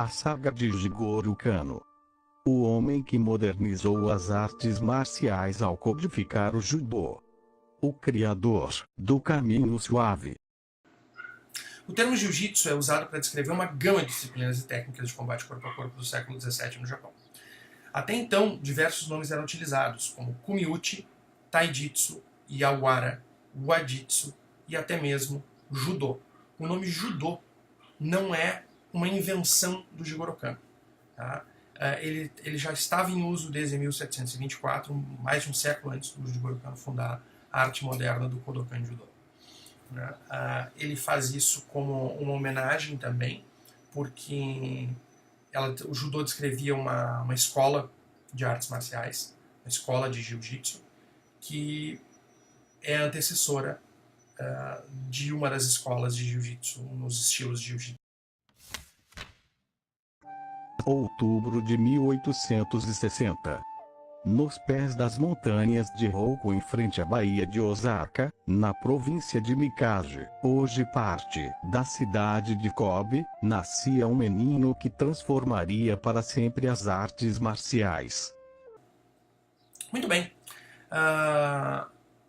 A saga de Jigoro Kano. O homem que modernizou as artes marciais ao codificar o judô. O criador do caminho suave. O termo jiu-jitsu é usado para descrever uma gama de disciplinas e técnicas de combate corpo a corpo do século XVII no Japão. Até então, diversos nomes eram utilizados, como kumiuchi, taijitsu, yawara, waditsu e até mesmo judô. O nome judô não é uma invenção do Jigoro Kano. Tá? Ele já estava em uso desde 1724, mais de um século antes do Jigoro Kano fundar a arte moderna do Kodokan Judô. Ele faz isso como uma homenagem também, porque o judô descrevia uma escola de artes marciais, uma escola de jiu-jitsu, que é antecessora de uma das escolas de jiu-jitsu, nos estilos de jiu-jitsu. Outubro de 1860. Nos pés das montanhas de Hoku em frente à Baía de Osaka, na província de Mikaji, hoje parte da cidade de Kobe, nascia um menino que transformaria para sempre as artes marciais. Muito bem.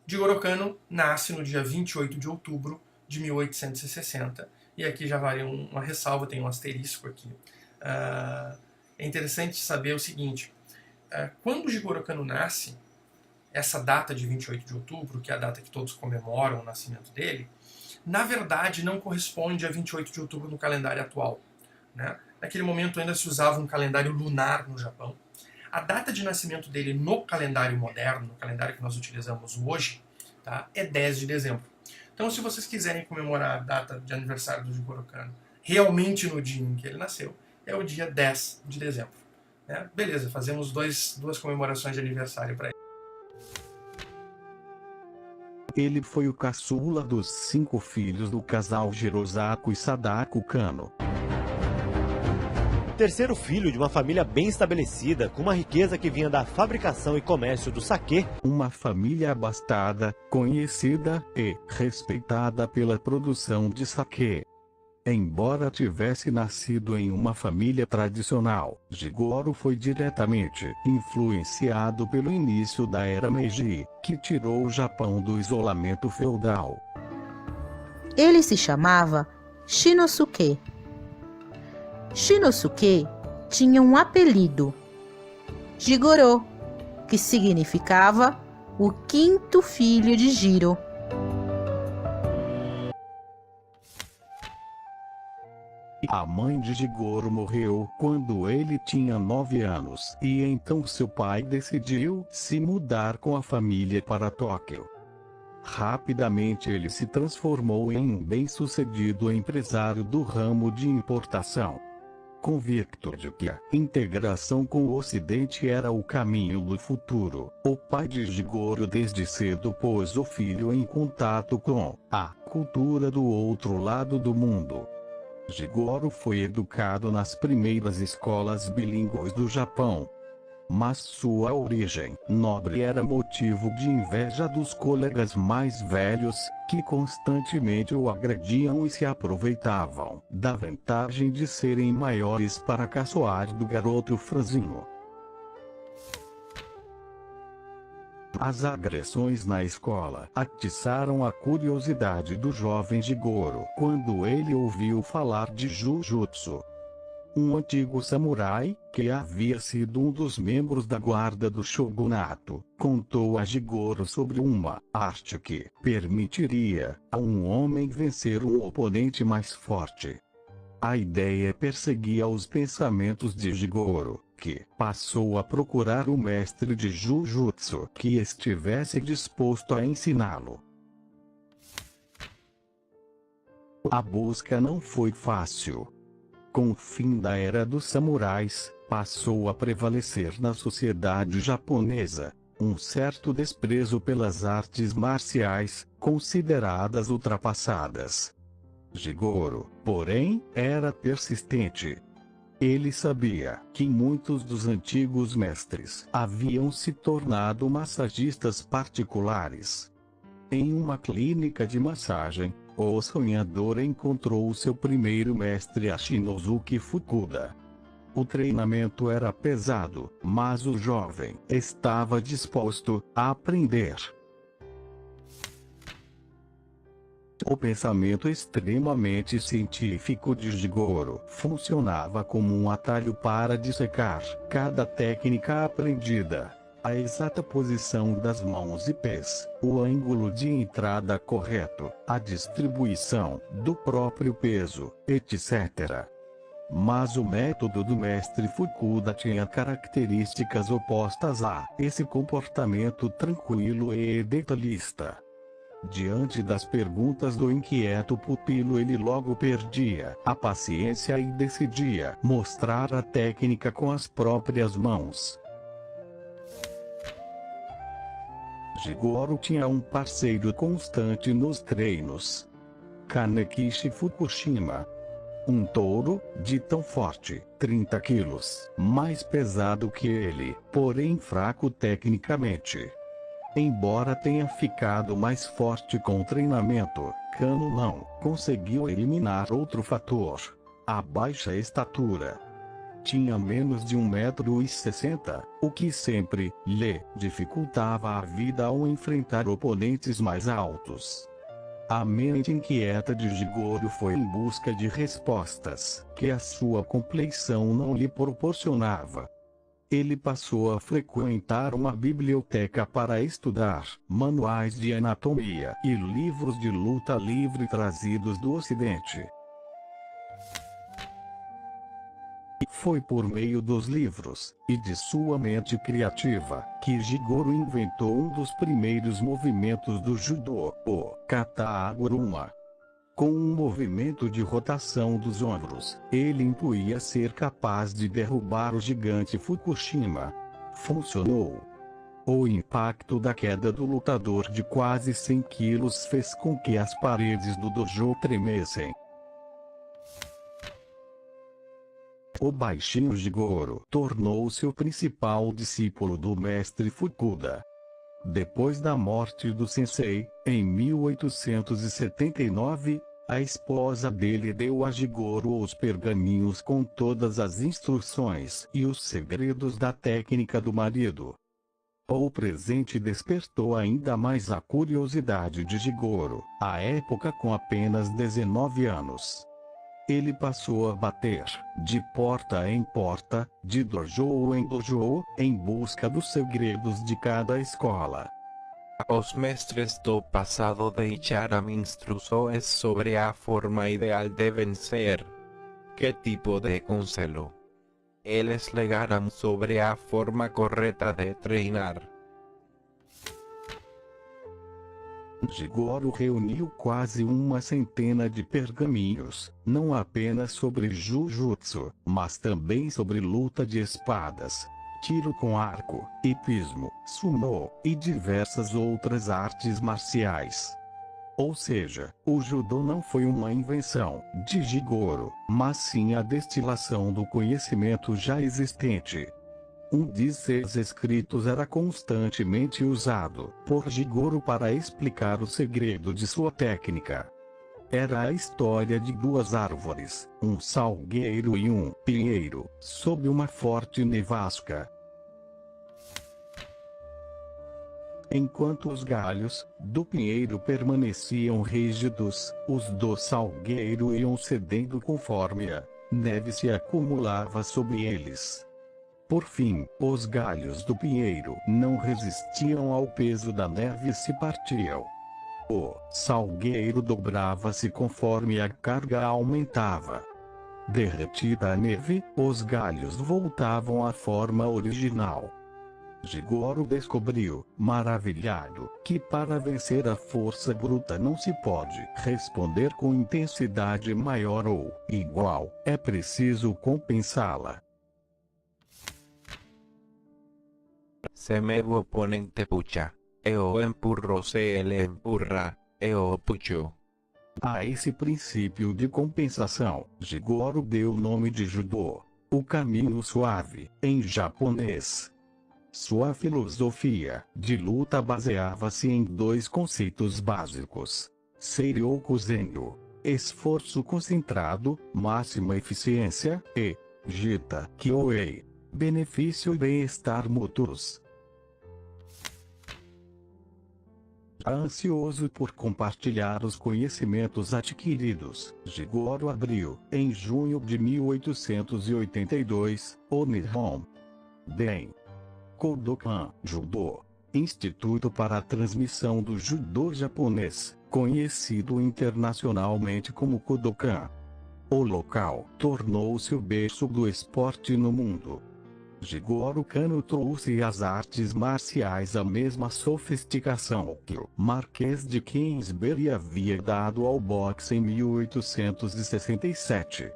Jigoro Kano nasce no dia 28 de outubro de 1860, e aqui já vale uma ressalva, tem um asterisco aqui. É interessante saber o seguinte: quando Jigoro Kano nasce, essa data de 28 de outubro, que é a data que todos comemoram o nascimento dele, na verdade não corresponde a 28 de outubro no calendário atual. Né? Naquele momento ainda se usava um calendário lunar no Japão. A data de nascimento dele no calendário moderno, no calendário que nós utilizamos hoje, tá, é 10 de dezembro. Então, se vocês quiserem comemorar a data de aniversário do Jigoro Kano realmente no dia em que ele nasceu, é o dia 10 de dezembro. Beleza, fazemos duas comemorações de aniversário para ele. Ele foi o caçula dos 5 filhos do casal Hirosako e Sadako Kano. Terceiro filho de uma família bem estabelecida, com uma riqueza que vinha da fabricação e comércio do saquê. Uma família abastada, conhecida e respeitada pela produção de saquê. Embora tivesse nascido em uma família tradicional, Jigoro foi diretamente influenciado pelo início da era Meiji, que tirou o Japão do isolamento feudal. Ele se chamava Shinosuke. Shinosuke tinha um apelido, Jigoro, que significava o quinto filho de Jiro. A mãe de Jigoro morreu quando ele tinha 9 anos, e então seu pai decidiu se mudar com a família para Tóquio. Rapidamente ele se transformou em um bem-sucedido empresário do ramo de importação. Convicto de que a integração com o Ocidente era o caminho do futuro, o pai de Jigoro desde cedo pôs o filho em contato com a cultura do outro lado do mundo. Jigoro foi educado nas primeiras escolas bilíngues do Japão. Mas sua origem nobre era motivo de inveja dos colegas mais velhos, que constantemente o agrediam e se aproveitavam da vantagem de serem maiores para caçoar do garoto franzino. As agressões na escola atiçaram a curiosidade do jovem Jigoro quando ele ouviu falar de Jujutsu. Um antigo samurai, que havia sido um dos membros da guarda do shogunato, contou a Jigoro sobre uma arte que permitiria a um homem vencer um oponente mais forte. A ideia perseguia os pensamentos de Jigoro, que passou a procurar um mestre de Jujutsu que estivesse disposto a ensiná-lo. A busca não foi fácil. Com o fim da era dos samurais, passou a prevalecer na sociedade japonesa um certo desprezo pelas artes marciais, consideradas ultrapassadas. Jigoro, porém, era persistente. Ele sabia que muitos dos antigos mestres haviam se tornado massagistas particulares. Em uma clínica de massagem, o sonhador encontrou seu primeiro mestre, Shinosuke Fukuda. O treinamento era pesado, mas o jovem estava disposto a aprender. O pensamento extremamente científico de Jigoro funcionava como um atalho para dissecar cada técnica aprendida. A exata posição das mãos e pés, o ângulo de entrada correto, a distribuição do próprio peso, etc. Mas o método do mestre Fukuda tinha características opostas a esse comportamento tranquilo e detalhista. Diante das perguntas do inquieto pupilo, ele logo perdia a paciência e decidia mostrar a técnica com as próprias mãos. Jigoro tinha um parceiro constante nos treinos: Kanekishi Fukushima. Um touro, de tão forte, 30 quilos, mais pesado que ele, porém fraco tecnicamente. Embora tenha ficado mais forte com o treinamento, Kano não conseguiu eliminar outro fator: a baixa estatura. Tinha menos de 1,60 m, o que sempre lhe dificultava a vida ao enfrentar oponentes mais altos. A mente inquieta de Jigoro foi em busca de respostas que a sua compleição não lhe proporcionava. Ele passou a frequentar uma biblioteca para estudar manuais de anatomia e livros de luta livre trazidos do Ocidente. Foi por meio dos livros e de sua mente criativa que Jigoro inventou um dos primeiros movimentos do judô, o kata aguruma. Com um movimento de rotação dos ombros, ele intuía ser capaz de derrubar o gigante Fukushima. Funcionou. O impacto da queda do lutador de quase 100 quilos fez com que as paredes do dojo tremessem. O baixinho Jigoro tornou-se o principal discípulo do mestre Fukuda. Depois da morte do sensei, em 1879, a esposa dele deu a Jigoro os pergaminhos com todas as instruções e os segredos da técnica do marido. O presente despertou ainda mais a curiosidade de Jigoro, à época com apenas 19 anos. Ele passou a bater, de porta em porta, de dojo em dojo, em busca dos segredos de cada escola. Os mestres do passado deixaram instruções sobre a forma ideal de vencer. Que tipo de conselho eles legaram sobre a forma correta de treinar? Jigoro reuniu quase uma centena de pergaminhos, não apenas sobre Jujutsu, mas também sobre luta de espadas, tiro com arco, hipismo, sumo, e diversas outras artes marciais. Ou seja, o judô não foi uma invenção de Jigoro, mas sim a destilação do conhecimento já existente. Um de seus escritos era constantemente usado por Jigoro para explicar o segredo de sua técnica. Era a história de duas árvores, um salgueiro e um pinheiro, sob uma forte nevasca. Enquanto os galhos do pinheiro permaneciam rígidos, os do salgueiro iam cedendo conforme a neve se acumulava sobre eles. Por fim, os galhos do pinheiro não resistiam ao peso da neve e se partiam. O salgueiro dobrava-se conforme a carga aumentava. Derretida a neve, os galhos voltavam à forma original. Jigoro descobriu, maravilhado, que para vencer a força bruta não se pode responder com intensidade maior ou igual, é preciso compensá-la. Se meu oponente puxa, eu empurro, se ele empurra, eu puxo. A esse princípio de compensação, Jigoro deu o nome de Judô, o caminho suave, em japonês. Sua filosofia de luta baseava-se em dois conceitos básicos: Seiryoku Zenryu, esforço concentrado, máxima eficiência, e Gita Kyoei. Benefício e bem-estar mútuos. Ansioso por compartilhar os conhecimentos adquiridos, Jigoro abriu, em junho de 1882, o Nihon Den Kodokan Judo, Instituto para a Transmissão do Judô Japonês, conhecido internacionalmente como Kodokan. O local tornou-se o berço do esporte no mundo. Jigoro Kano trouxe às artes marciais a mesma sofisticação que o Marquês de Queensberry havia dado ao boxe em 1867.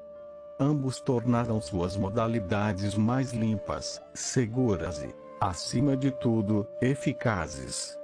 Ambos tornaram suas modalidades mais limpas, seguras e, acima de tudo, eficazes.